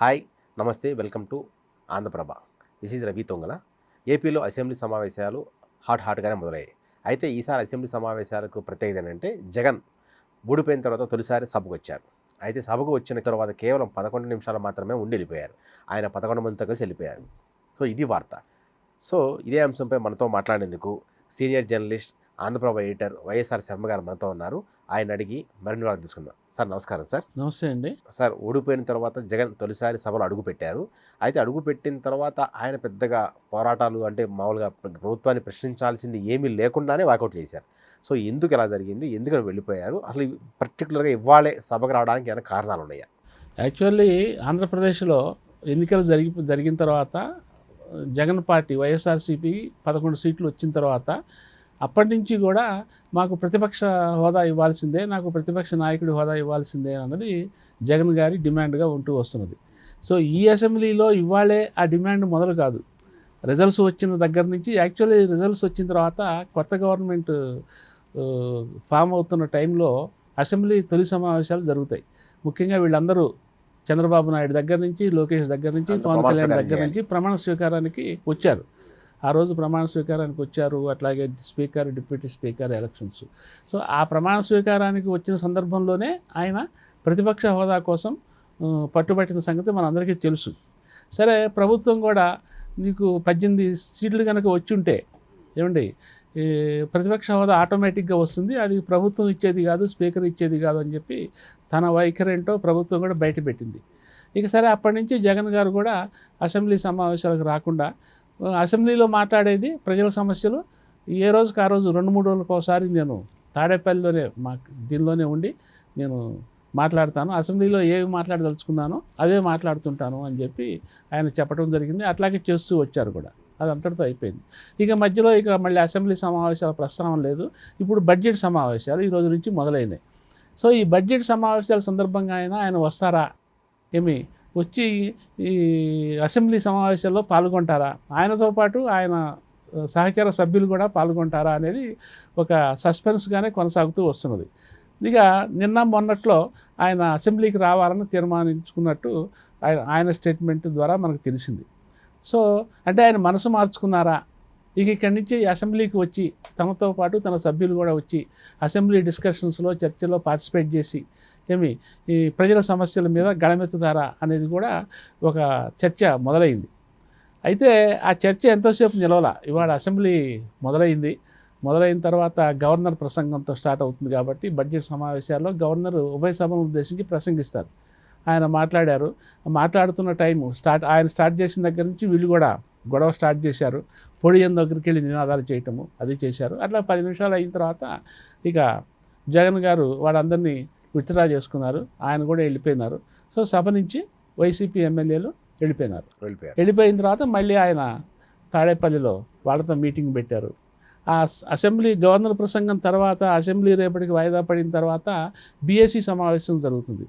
Hi నమస్తే welcome to Andhraprabha. This is Ravi Tongala. ఏపీలో assembly సమావేశాలు హాట్గానే మొదలయ్యాయి. అయితే ఈసారి అసెంబ్లీ సమావేశాలకు ప్రత్యేకత ఏంటంటే జగన్ ఊడిపోయిన తర్వాత తొలిసారి సభకు వచ్చారు. అయితే సభకు వచ్చిన తర్వాత కేవలం 11 నిమిషాలు మాత్రమే ఉండి వెళ్ళిపోయారు. ఆయన 11 మందితో కలిసి వెళ్ళిపోయారు. సో ఇది వార్త. సో ఇదే అంశంపై మనతో మాట్లాడేందుకు senior journalist Andhra Prabha editor YSR Sharma గారు మనతో ఉన్నారు. ఆయన అడిగి మరిన్ని వాళ్ళు తీసుకుందాం. సార్ నమస్కారం. సార్ నమస్తే అండి. సార్ ఓడిపోయిన తర్వాత జగన్ తొలిసారి సభలో అడుగుపెట్టారు. అయితే అడుగుపెట్టిన తర్వాత ఆయన పెద్దగా పోరాటాలు అంటే మామూలుగా ప్రభుత్వాన్ని ప్రశ్నించాల్సింది ఏమీ లేకుండానే వాకౌట్ చేశారు. సో ఎందుకు ఇలా జరిగింది, ఎందుకని వెళ్ళిపోయారు, అసలు పర్టికులర్గా ఇవ్వాలే సభకు రావడానికి ఏమైనా కారణాలు ఉన్నాయా? యాక్చువల్లీ ఆంధ్రప్రదేశ్లో ఎన్నికలు జరిగిన తర్వాత జగన్ పార్టీ వైఎస్ఆర్సీపీ 11 సీట్లు వచ్చిన తర్వాత అప్పటి నుంచి కూడా మాకు ప్రతిపక్ష హోదా ఇవ్వాల్సిందే, నాకు ప్రతిపక్ష నాయకుడి హోదా ఇవ్వాల్సిందే అన్నది జగన్ గారి డిమాండ్గా ఉంటూ వస్తున్నది. సో ఈ అసెంబ్లీలో ఇవ్వాలే ఆ డిమాండ్ మొదలు కాదు. రిజల్ట్స్ వచ్చిన దగ్గర నుంచి యాక్చువల్లీ రిజల్ట్స్ వచ్చిన తర్వాత కొత్త గవర్నమెంట్ ఫామ్ అవుతున్న టైంలో అసెంబ్లీ తొలి సమావేశాలు జరుగుతాయి. ముఖ్యంగా వీళ్ళందరూ చంద్రబాబు నాయుడు దగ్గర నుంచి, లోకేష్ దగ్గర నుంచి, పవన్ కళ్యాణ్ దగ్గర నుంచి ప్రమాణ స్వీకారానికి వచ్చారు. ఆ రోజు ప్రమాణ స్వీకారానికి వచ్చారు. అట్లాగే speaker, deputy speaker elections. So ఆ ప్రమాణ స్వీకారానికి వచ్చిన సందర్భంలోనే ఆయన ప్రతిపక్ష హోదా కోసం పట్టుబట్టిన సంగతి మనందరికీ తెలుసు. సరే, ప్రభుత్వం కూడా నీకు 18 సీట్లు కనుక వచ్చి ఉంటే ఏమండి ప్రతిపక్ష హోదా ఆటోమేటిక్గా వస్తుంది, అది ప్రభుత్వం ఇచ్చేది కాదు, స్పీకర్ ఇచ్చేది కాదు అని చెప్పి తన వైఖరేంటో ప్రభుత్వం కూడా బయటపెట్టింది. ఇక సరే, అప్పటి నుంచి జగన్ గారు కూడా అసెంబ్లీ సమావేశాలకు రాకుండా అసెంబ్లీలో మాట్లాడేది ప్రజల సమస్యలు ఏ రోజుకి ఆ రోజు 2-3 రోజులకు ఒకసారి నేను తాడేపల్లిలోనే దీనిలోనే ఉండి నేను మాట్లాడతాను, అసెంబ్లీలో ఏవి మాట్లాడదలుచుకున్నానో అవే మాట్లాడుతుంటాను అని చెప్పి ఆయన చెప్పడం జరిగింది. అట్లాగే చేస్తూ వచ్చారు కూడా. అది అంతటితో అయిపోయింది. ఇక మధ్యలో మళ్ళీ అసెంబ్లీ సమావేశాల ప్రస్తావన లేదు. ఇప్పుడు బడ్జెట్ సమావేశాలు ఈ రోజు నుంచి మొదలైనాయి. సో ఈ బడ్జెట్ సమావేశాల సందర్భంగా ఆయన వస్తారా, ఏమి వచ్చి ఈ అసెంబ్లీ సమావేశాల్లో పాల్గొంటారా, ఆయనతో పాటు ఆయన సహచర సభ్యులు కూడా పాల్గొంటారా అనేది ఒక సస్పెన్స్గానే కొనసాగుతూ వస్తున్నది. ఇక నిన్న మొన్నట్లో ఆయన అసెంబ్లీకి రావాలని తీర్మానించుకున్నట్టు ఆయన స్టేట్మెంట్ ద్వారా మనకు తెలిసింది. సో అంటే ఆయన మనసు మార్చుకున్నారా, ఇక్కడి నుంచి అసెంబ్లీకి వచ్చి తనతో పాటు తన సభ్యులు కూడా వచ్చి అసెంబ్లీ డిస్కషన్స్లో, చర్చలో పార్టిసిపేట్ చేసి ఈ ప్రజల సమస్యల మీద గళమెత్తుతారా అనేది కూడా ఒక చర్చ మొదలైంది. అయితే ఆ చర్చ ఎంతోసేపు నిలవల. ఇవాళ అసెంబ్లీ మొదలైన తర్వాత గవర్నర్ ప్రసంగంతో స్టార్ట్ అవుతుంది కాబట్టి బడ్జెట్ సమావేశాల్లో గవర్నర్ ఉభయ సభలను ఉద్దేశించి ప్రసంగిస్తారు. ఆయన మాట్లాడారు. మాట్లాడుతున్న టైము ఆయన స్టార్ట్ చేసిన దగ్గర నుంచి వీళ్ళు కూడా గొడవ స్టార్ట్ చేశారు. పొడియం దగ్గరికి వెళ్ళి నినాదాలు చేయటము అది చేశారు. అట్లా 10 నిమిషాలు అయిన తర్వాత ఇక జగన్ గారు వాళ్ళందరినీ విత్డ్రా చేసుకున్నారు. ఆయన కూడా వెళ్ళిపోయినారు. సో సభ నుంచి వైసీపీ ఎమ్మెల్యేలు వెళ్ళిపోయిన తర్వాత మళ్ళీ ఆయన తాడేపల్లిలో వాళ్ళతో మీటింగ్ పెట్టారు. ఆ అసెంబ్లీ గవర్నర్ ప్రసంగం తర్వాత అసెంబ్లీ రేపటికి వాయిదా పడిన తర్వాత బీఏసీ సమావేశం జరుగుతుంది.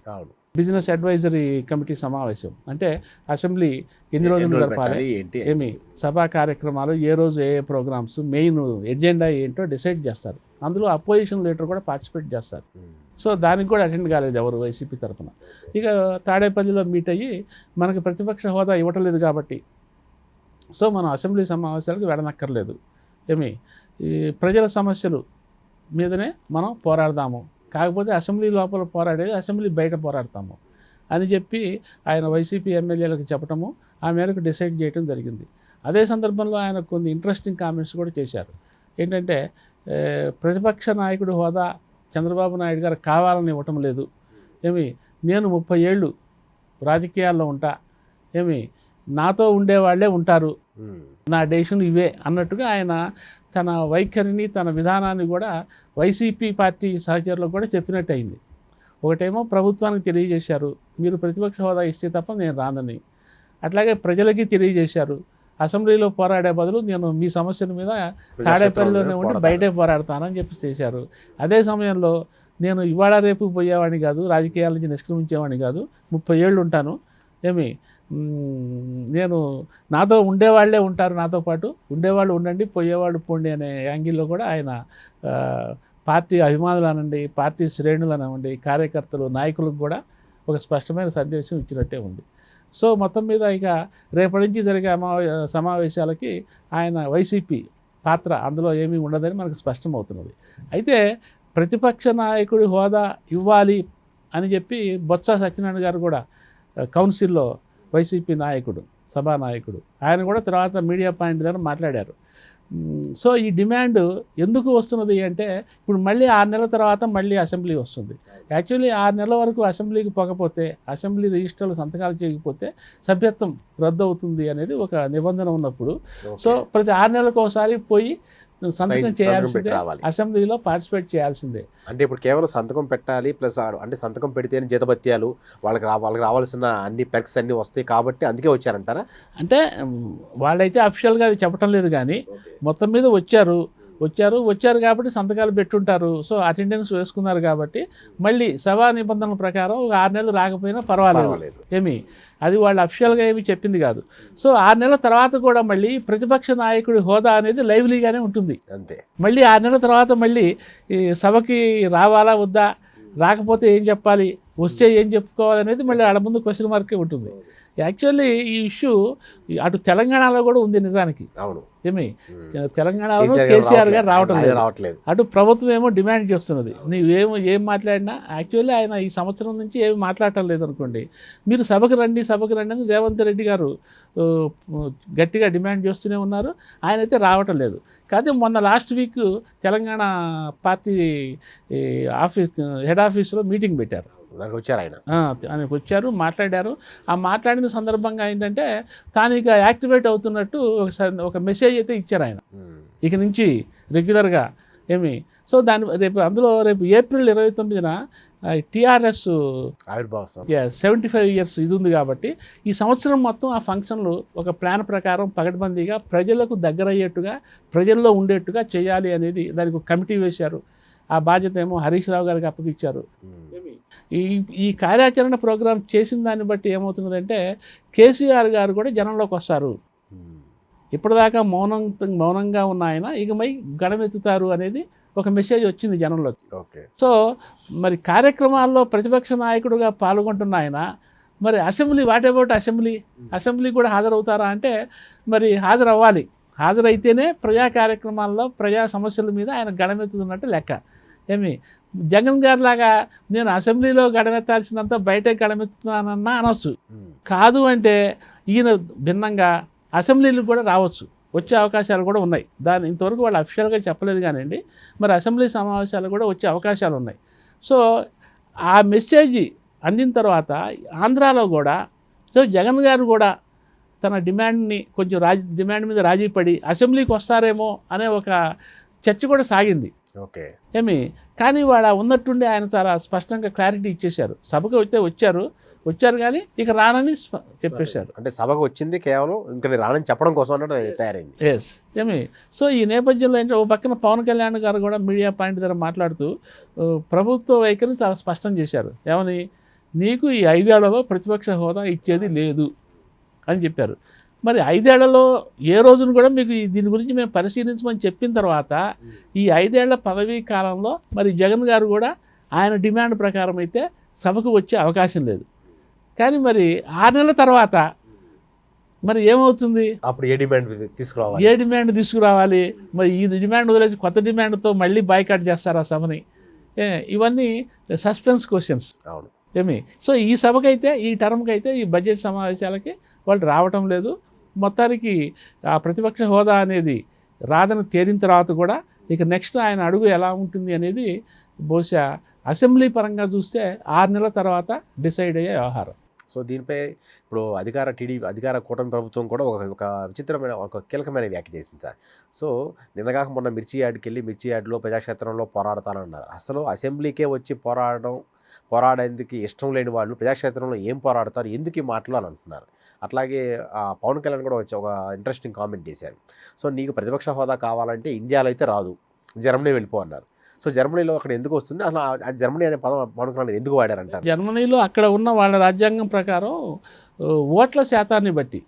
బిజినెస్ అడ్వైజరీ కమిటీ సమావేశం. అంటే అసెంబ్లీ ఎన్ని రోజులు జరపాలి, ఏమి సభా కార్యక్రమాలు, ఏ రోజు ఏ ప్రోగ్రామ్స్, మెయిన్ ఎజెండా ఏంటో డిసైడ్ చేస్తారు. అందులో అపోజిషన్ లీడర్ కూడా పార్టిసిపేట్ చేస్తారు. సో దానికి కూడా అటెండ్ కాలేదు ఎవరు వైసీపీ తరఫున. ఇక తాడేపల్లిలో మీట్ అయ్యి మనకి ప్రతిపక్ష హోదా ఇవ్వటలేదు కాబట్టి సో మనం అసెంబ్లీ సమావేశాలకు వెళ్ళనక్కర్లేదు, ఈ ప్రజల సమస్యలు మీదనే మనం పోరాడదాము, కాకపోతే అసెంబ్లీ లోపల పోరాడేది అసెంబ్లీ బయట పోరాడతాము అని చెప్పి ఆయన వైసీపీ ఎమ్మెల్యేలకు చెప్పటము, ఆ మేరకు డిసైడ్ చేయడం జరిగింది. అదే సందర్భంలో ఆయన కొన్ని ఇంట్రెస్టింగ్ కామెంట్స్ కూడా చేశారు. ఏంటంటే ప్రతిపక్ష నాయకుడి హోదా చంద్రబాబు నాయుడు గారు కావాలని ఇవ్వటం లేదు, నేను 30 ఏళ్ళు రాజకీయాల్లో ఉంటా, నాతో ఉండేవాళ్లే ఉంటారు, నా డెసిషన్ ఇవే అన్నట్టుగా ఆయన తన వైఖరిని, తన విధానాన్ని కూడా వైసీపీ పార్టీ సహచరులకు కూడా చెప్పినట్టు అయింది. ఒకటేమో ప్రభుత్వానికి తెలియజేశారు, మీరు ప్రతిపక్ష హోదా ఇస్తే తప్ప నేను రానని. అట్లాగే ప్రజలకి తెలియజేశారు, అసెంబ్లీలో పోరాడే బదులు నేను మీ సమస్యల మీద తాడేపల్లిలోనే ఉండి బయటే పోరాడతానని చెప్పి చేశారు. అదే సమయంలో నేను ఇవాళ రేపు పోయేవాడిని కాదు, రాజకీయాల నుంచి నిష్క్రమించేవాడిని కాదు, 30 ఏళ్ళు ఉంటాను, నేను నాతో ఉండేవాళ్లే ఉంటారు, నాతో పాటు ఉండేవాళ్ళు ఉండండి, పోయేవాళ్ళు పోండి అనే యాంగిల్లో కూడా ఆయన పార్టీ అభిమానులు అనండి, పార్టీ శ్రేణులు అనండి, కార్యకర్తలు, నాయకులకు కూడా ఒక స్పష్టమైన సందేశం ఇచ్చినట్టే ఉంది. సో మొత్తం మీద ఇక రేపటి నుంచి జరిగే సమావేశాలకి ఆయన వైసీపీ పాత్ర అందులో ఏమీ ఉండదని మనకు స్పష్టమవుతున్నది. అయితే ప్రతిపక్ష నాయకుడి హోదా ఇవ్వాలి అని చెప్పి బొత్స సత్యనారాయణ గారు కూడా కౌన్సిల్లో వైసీపీ నాయకుడు, సభానాయకుడు, ఆయన కూడా తర్వాత మీడియా పాయింట్ దగ్గర మాట్లాడారు. సో ఈ డిమాండ్ ఎందుకు వస్తున్నది అంటే ఇప్పుడు మళ్ళీ 6 నెలల తర్వాత మళ్ళీ అసెంబ్లీ వస్తుంది. యాక్చువల్లీ 6 నెలల వరకు అసెంబ్లీకి పోకపోతే, అసెంబ్లీ రిజిస్టర్లు సంతకాలు చేయకపోతే సభ్యత్వం రద్దు అవుతుంది అనేది ఒక నిబంధన ఉన్నప్పుడు, సో ప్రతి 6 నెలలకు ఒకసారి పోయి సంతకం చేయాల్సిందే, అసెంబ్లీలో పార్టిసిపేట్ చేయాల్సిందే. అంటే ఇప్పుడు కేవలం సంతకం పెట్టాలి ప్లస్ అంటే సంతకం పెడితేనే జీతభత్యాలు వాళ్ళకి రావాల్సిన అన్ని పెర్క్స్ అన్నీ వస్తాయి కాబట్టి అందుకే వచ్చారంటారా? అంటే వాళ్ళైతే అఫిషియల్గా అది చెప్పటం లేదు, కానీ మొత్తం మీద వచ్చారు కాబట్టి సంతకాలు పెట్టుంటారు. సో అటెండెన్స్ వేసుకున్నారు కాబట్టి మళ్ళీ సభా నిబంధనల ప్రకారం ఒక 6 నెలలు రాకపోయినా పర్వాలేదు ఏమి, అది వాళ్ళు అఫిషియల్గా ఏమి చెప్పింది కాదు. సో 6 నెలల తర్వాత కూడా మళ్ళీ ప్రతిపక్ష నాయకుడి హోదా అనేది లైవ్లీగానే ఉంటుంది అంతే. మళ్ళీ 6 నెలల తర్వాత మళ్ళీ ఈ సభకి రావాలా వద్దా, రాకపోతే ఏం చెప్పాలి, వస్తే ఏం చెప్పుకోవాలనేది మళ్ళీ ఆడ ముందు క్వశ్చన్ మార్కే ఉంటుంది. యాక్చువల్లీ ఈ ఇష్యూ అటు తెలంగాణలో కూడా ఉంది నిజానికి. అవును ఏమి, తెలంగాణలో కేసీఆర్ గారు రావట్లేదు, అటు ప్రభుత్వం ఏమో డిమాండ్ చేస్తున్నది. ఏం మాట్లాడినా యాక్చువల్లీ ఆయన ఈ సంవత్సరం నుంచి ఏమి మాట్లాడటం లేదనుకోండి, మీరు సభకు రండి అని రేవంత్ రెడ్డి గారు గట్టిగా డిమాండ్ చేస్తూనే ఉన్నారు, ఆయన అయితే రావటం లేదు. కాదు మొన్న last week Telangana party head ఆఫీస్లో మీటింగ్ పెట్టారు, ఆయనకు వచ్చారు, మాట్లాడారు. ఆ మాట్లాడిన సందర్భంగా ఏంటంటే తాను ఇక యాక్టివేట్ అవుతున్నట్టు ఒక మెసేజ్ అయితే ఇచ్చారు ఆయన, ఇక నుంచి రెగ్యులర్గా ఏమి. సో రేపు ఏప్రిల్ 29న టీఆర్ఎస్ ఆవిర్భావ 75 ఇయర్స్ ఇది ఉంది కాబట్టి ఈ సంవత్సరం మొత్తం ఆ ఫంక్షన్లు ఒక ప్లాన్ ప్రకారం పకడ్బందీగా ప్రజలకు దగ్గరయ్యేట్టుగా, ప్రజల్లో ఉండేట్టుగా చేయాలి అనేది దానికి ఒక కమిటీ వేశారు. ఆ బాధ్యత ఏమో హరీష్ రావు గారికి అప్పగిచ్చారు. ఈ కార్యాచరణ ప్రోగ్రాం చేసిన దాన్ని బట్టి ఏమవుతున్నదంటే కేసీఆర్ గారు కూడా జనంలోకి వస్తారు. ఇప్పటిదాకా మౌనంగా ఉన్న ఆయన ఇకమై గడమెత్తుతారు అనేది ఒక మెసేజ్ వచ్చింది జనంలోకి. సో మరి కార్యక్రమాల్లో ప్రతిపక్ష నాయకుడుగా పాల్గొంటున్న ఆయన మరి అసెంబ్లీ కూడా హాజరవుతారా అంటే మరి హాజరైతేనే ప్రజా కార్యక్రమాల్లో ప్రజా సమస్యల మీద ఆయన గడమెత్తుతున్నట్టు లెక్క. ఏమి, జగన్ గారి లాగా నేను అసెంబ్లీలో గడమెత్తాల్సినంత బయటే గడమెత్తుతున్నానన్నా అనొచ్చు. కాదు అంటే ఈయన భిన్నంగా అసెంబ్లీలకు కూడా రావచ్చు, వచ్చే అవకాశాలు కూడా ఉన్నాయి. ఇంతవరకు వాళ్ళు అఫిషియల్గా చెప్పలేదు కానివ్వండి, మరి అసెంబ్లీ సమావేశాలు కూడా వచ్చే అవకాశాలు ఉన్నాయి. సో ఆ మెసేజ్ అందిన తర్వాత ఆంధ్రాలో కూడా జగన్ గారు కూడా తన డిమాండ్ మీద రాజీ పడి అసెంబ్లీకి వస్తారేమో అనే ఒక చర్చ కూడా సాగింది. ఏమి, కానీ వాడు ఉన్నట్టుండి ఆయన చాలా స్పష్టంగా క్లారిటీ ఇచ్చేశారు. సభకు అయితే వచ్చారు కానీ ఇక రానని చెప్పేశారు. అంటే సభకు వచ్చింది కేవలం ఇంకా రానని చెప్పడం కోసం తయారైంది. ఎస్ ఏమి. సో ఈ నేపథ్యంలో ఏంటంటే ఓ పక్కన పవన్ కళ్యాణ్ గారు కూడా మీడియా పాయింట్ దగ్గర మాట్లాడుతూ ప్రభుత్వ వైఖరిని చాలా స్పష్టం చేశారు. ఏమని, నీకు ఈ 5 ఏళ్లలో ప్రతిపక్ష హోదా ఇచ్చేది లేదు అని చెప్పారు. మరి 5 ఏళ్లలో ఏ రోజును కూడా మీకు దీని గురించి మేము పరిశీలించమని చెప్పిన తర్వాత ఈ 5 ఏళ్ల పదవీ కాలంలో మరి జగన్ గారు కూడా ఆయన డిమాండ్ ప్రకారం అయితే సభకు వచ్చే అవకాశం లేదు. కానీ మరి 6 నెలల తర్వాత మరి ఏమవుతుంది, అప్పుడు ఏ డిమాండ్ తీసుకురావాలి, మరి ఈ డిమాండ్ వదిలేసి కొత్త డిమాండ్తో మళ్ళీ బాయ్కాట్ చేస్తారు ఆ సభని. ఇవన్నీ సస్పెన్స్ క్వశ్చన్స్. అవును ఏమి. సో ఈ సభకైతే, ఈ టర్మ్కి అయితే, ఈ బడ్జెట్ సమావేశాలకి వాళ్ళు రావటం లేదు. మొత్తానికి ఆ ప్రతిపక్ష హోదా అనేది రాదని తేలిన తర్వాత కూడా ఇక నెక్స్ట్ ఆయన అడుగు ఎలా ఉంటుంది అనేది బహుశా అసెంబ్లీ పరంగా చూస్తే 6 నెలల తర్వాత డిసైడ్ అయ్యే వ్యవహారం. సో దీనిపై ఇప్పుడు అధికార కూటమి ప్రభుత్వం కూడా ఒక విచిత్రమైన ఒక కీలకమైన వ్యాఖ్య చేసింది సార్. సో నిన్నగాక మొన్న మిర్చి యార్డ్లో ప్రజాక్షేత్రంలో పోరాడతానన్నారు. అసలు అసెంబ్లీకే వచ్చి పోరాడేందుకు ఇష్టం లేని వాళ్ళు ప్రజాక్షేత్రంలో ఏం పోరాడతారు, ఎందుకు ఈ మాటలు అని అంటున్నారు. అట్లాగే పవన్ కళ్యాణ్ కూడా వచ్చి ఒక ఇంట్రెస్టింగ్ కామెంట్ చేశారు. సో నీకు ప్రతిపక్ష హోదా కావాలంటే ఇండియాలో అయితే రాదు, జర్మనీ వెళ్ళిపో అన్నారు. సో జర్మనీలో అక్కడ ఎందుకు వస్తుంది, అసలు జర్మనీ అనే పదం పవన్ కళ్యాణ్ ఎందుకు వాడారంటారు? జర్మనీలో అక్కడ ఉన్న వాళ్ళ రాజ్యాంగం ప్రకారం ఓట్ల శాతాన్ని బట్టి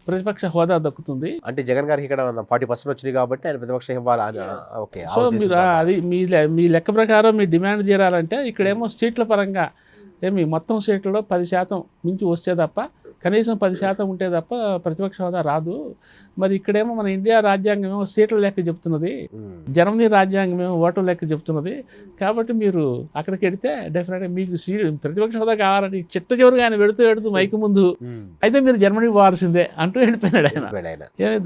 ప్రతిపక్ష హోదా దక్కుతుంది. అంటే జగన్ గారికి ఇక్కడ 40% వచ్చింది కాబట్టి ఆయన ప్రతిపక్ష ఇవ్వాలి. సో మీరు అది మీ లెక్క ప్రకారం మీ డిమాండ్ తీరాలంటే ఇక్కడేమో సీట్ల పరంగా ఏమి మొత్తం సీట్లలో 10% మించి వస్తే తప్ప, కనీసం 10% ఉంటే తప్ప ప్రతిపక్ష హోదా రాదు. మరి ఇక్కడేమో మన ఇండియా రాజ్యాంగం ఏమో సీట్ల లెక్క చెప్తున్నది, జర్మనీ రాజ్యాంగం ఏమో ఓట్ల లెక్క చెప్తున్నది. కాబట్టి మీరు అక్కడికి వెడితే డెఫినెట్గా మీకు ప్రతిపక్ష హోదా కావాలని చిట్ట చివరిగా ఆయన వెడుతూ మైకు ముందు అయితే మీరు జర్మనీకి పోవాల్సిందే అంటూ వెళ్ళిపోయినాడు ఆయన.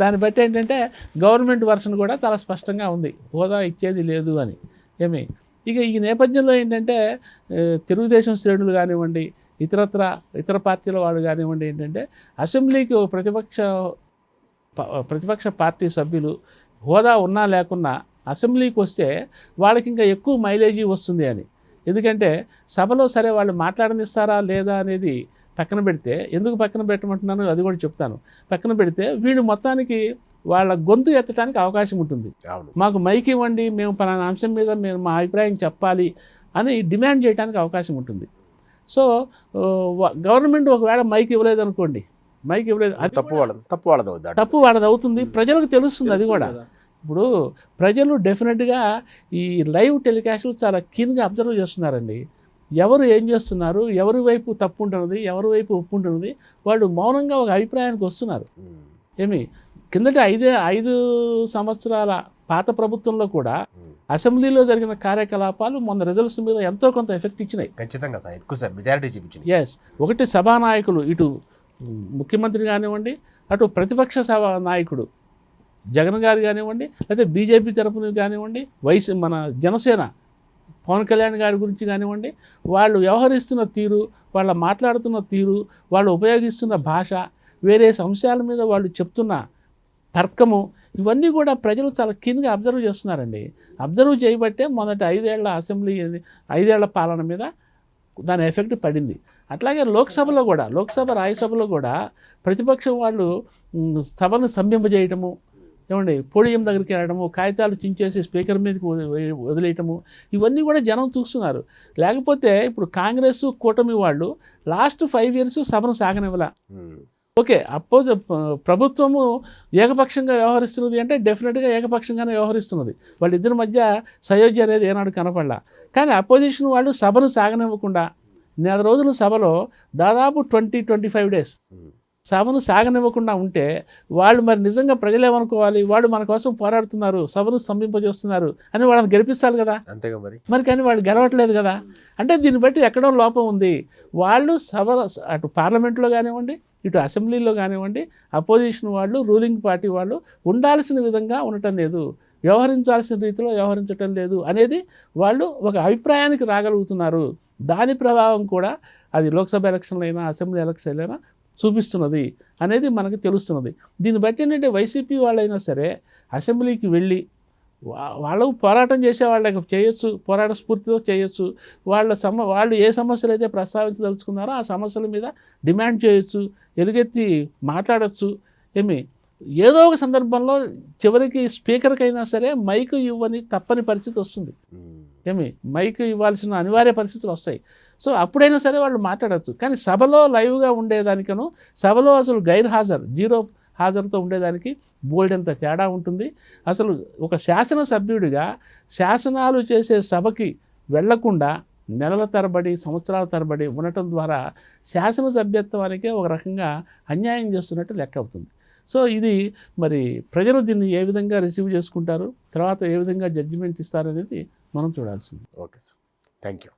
దాన్ని బట్టి ఏంటంటే గవర్నమెంట్ వర్షన్ కూడా చాలా స్పష్టంగా ఉంది, హోదా ఇచ్చేది లేదు అని. ఏమి ఇక ఈ నేపథ్యంలో ఏంటంటే తెలుగుదేశం శ్రేణులు కానివ్వండి, ఇతర పార్టీల వాళ్ళు కానివ్వండి, ఏంటంటే అసెంబ్లీకి ఒక ప్రతిపక్ష పార్టీ సభ్యులు హోదా ఉన్నా లేకున్నా అసెంబ్లీకి వస్తే వాళ్ళకి ఇంకా ఎక్కువ మైలేజీ వస్తుంది అని. ఎందుకంటే సభలో సరే వాళ్ళు మాట్లాడనిస్తారా లేదా అనేది పక్కన పెడితే, ఎందుకు పక్కన పెట్టమంటున్నాను అది కూడా చెప్తాను. పక్కన పెడితే వీళ్ళు మొత్తానికి వాళ్ళ గొంతు ఎత్తడానికి అవకాశం ఉంటుంది. మాకు మైక్ ఇవ్వండి, మేము పలానా అంశం మీద మేము మా అభిప్రాయం చెప్పాలి అని డిమాండ్ చేయడానికి అవకాశం ఉంటుంది. సో గవర్నమెంట్ ఒకవేళ మైక్ ఇవ్వలేదు అనుకోండి, మైక్ ఇవ్వలేదు, అది తప్పు వాళ్ళది అవుతుంది, ప్రజలకు తెలుస్తుంది అది కూడా. ఇప్పుడు ప్రజలు డెఫినెట్గా ఈ లైవ్ టెలికాస్ట్లు చాలా కీన్గా అబ్జర్వ్ చేస్తున్నారండి. ఎవరు ఏం చేస్తున్నారు, ఎవరి వైపు తప్పు ఉంటున్నది, ఎవరి వైపు ఒప్పు ఉంటున్నది, వాళ్ళు మౌనంగా ఒక అభిప్రాయానికి వస్తున్నారు. ఏమి కిందటి 5 సంవత్సరాల పాత ప్రభుత్వంలో కూడా అసెంబ్లీలో జరిగిన కార్యకలాపాలు మొన్న రిజల్ట్స్ మీద ఎంతో కొంత ఎఫెక్ట్ ఇచ్చినాయి. ఖచ్చితంగా సార్, ఎక్కువ సార్ మెజారిటీ చూపించింది. ఎస్, ఒకటి సభానాయకులు, ఇటు ముఖ్యమంత్రి కానివ్వండి, అటు ప్రతిపక్ష సభ నాయకుడు జగన్ గారు కానివ్వండి, లేకపోతే బీజేపీ తరపున కానివ్వండి, మన జనసేన పవన్ కళ్యాణ్ గారి గురించి కానివ్వండి, వాళ్ళు వ్యవహరిస్తున్న తీరు, వాళ్ళ మాట్లాడుతున్న తీరు, వాళ్ళు ఉపయోగిస్తున్న భాష, వేరే అంశాల మీద వాళ్ళు చెప్తున్న తర్కము, ఇవన్నీ కూడా ప్రజలు చాలా కీన్గా అబ్జర్వ్ చేస్తున్నారండి. అబ్జర్వ్ చేయబట్టే మొదటి 5 ఏళ్ల అసెంబ్లీ 5 ఏళ్ల పాలన మీద దాని ఎఫెక్ట్ పడింది. అట్లాగే లోక్సభ రాజ్యసభలో కూడా ప్రతిపక్షం వాళ్ళు సభను స్తంభింపజేయటము, ఏమండి పోడియం దగ్గరికి వెళ్ళడము, కాగితాలు చించేసి స్పీకర్ మీదకి వదిలేయటము, ఇవన్నీ కూడా జనం చూస్తున్నారు. లేకపోతే ఇప్పుడు కాంగ్రెస్ కూటమి వాళ్ళు లాస్ట్ 5 years సభను సాగనివ్వాల. ఓకే, ప్రభుత్వము ఏకపక్షంగా వ్యవహరిస్తున్నది అంటే డెఫినెట్గా ఏకపక్షంగానే వ్యవహరిస్తున్నది, వాళ్ళిద్దరి మధ్య సయోధ్య అనేది ఏనాడు కనపడలా. కానీ అపోజిషన్ వాళ్ళు సభను సాగనివ్వకుండా 4 రోజులు సభలో దాదాపు 20-25 days సభను సాగనివ్వకుండా ఉంటే వాళ్ళు మరి నిజంగా ప్రజలు ఏమనుకోవాలి, వాళ్ళు మన కోసం పోరాడుతున్నారు, సభను స్తంభింపజేస్తున్నారు అని వాళ్ళని గెలిపించాలి కదా. అంతేగా మరి కానీ వాళ్ళు గెలవట్లేదు కదా. అంటే దీన్ని బట్టి ఎక్కడో లోపం ఉంది. వాళ్ళు అటు పార్లమెంట్లో కానివ్వండి, ఇటు అసెంబ్లీలో కానివ్వండి, అపోజిషన్ వాళ్ళు, రూలింగ్ పార్టీ వాళ్ళు ఉండాల్సిన విధంగా ఉండటం లేదు, వ్యవహరించాల్సిన రీతిలో వ్యవహరించటం లేదు అనేది వాళ్ళు ఒక అభిప్రాయానికి రాగలుగుతున్నారు. దాని ప్రభావం కూడా అది లోక్సభ ఎలక్షన్లు అయినా అసెంబ్లీ ఎలక్షన్లు అయినా చూపిస్తున్నది అనేది మనకు తెలుస్తున్నది. దీన్ని బట్టి ఏంటంటే వైసీపీ వాళ్ళైనా సరే అసెంబ్లీకి వెళ్ళి వాళ్ళు పోరాటం చేసే వాళ్ళకి చేయొచ్చు, పోరాట స్ఫూర్తితో చేయొచ్చు, వాళ్ళు ఏ సమస్యలు అయితే ప్రస్తావించదలుచుకున్నారో ఆ సమస్యల మీద డిమాండ్ చేయొచ్చు, ఎలుగెత్తి మాట్లాడచ్చు. ఏదో ఒక సందర్భంలో చివరికి స్పీకర్కైనా సరే మైకు ఇవ్వని తప్పని పరిస్థితి వస్తుంది. మైకు ఇవ్వాల్సిన అనివార్య పరిస్థితులు వస్తాయి. సో అప్పుడైనా సరే వాళ్ళు మాట్లాడచ్చు. కానీ సభలో లైవ్గా ఉండేదానికను సభలో అసలు జీరో హాజరుతో ఉండేదానికి బోల్డెంత తేడా ఉంటుంది. అసలు ఒక శాసనసభ్యుడిగా శాసనాలు చేసే సభకి వెళ్లకుండా నెలల తరబడి, సంవత్సరాల తరబడి ఉండటం ద్వారా శాసనసభ్యత్వానికే ఒక రకంగా అన్యాయం చేస్తున్నట్టు లెక్క అవుతుంది. సో ఇది మరి ప్రజలు దీన్ని ఏ విధంగా రిసీవ్ చేసుకుంటారు, తర్వాత ఏ విధంగా జడ్జిమెంట్ ఇస్తారనేది మనం చూడాల్సింది. Okay sir, thank you.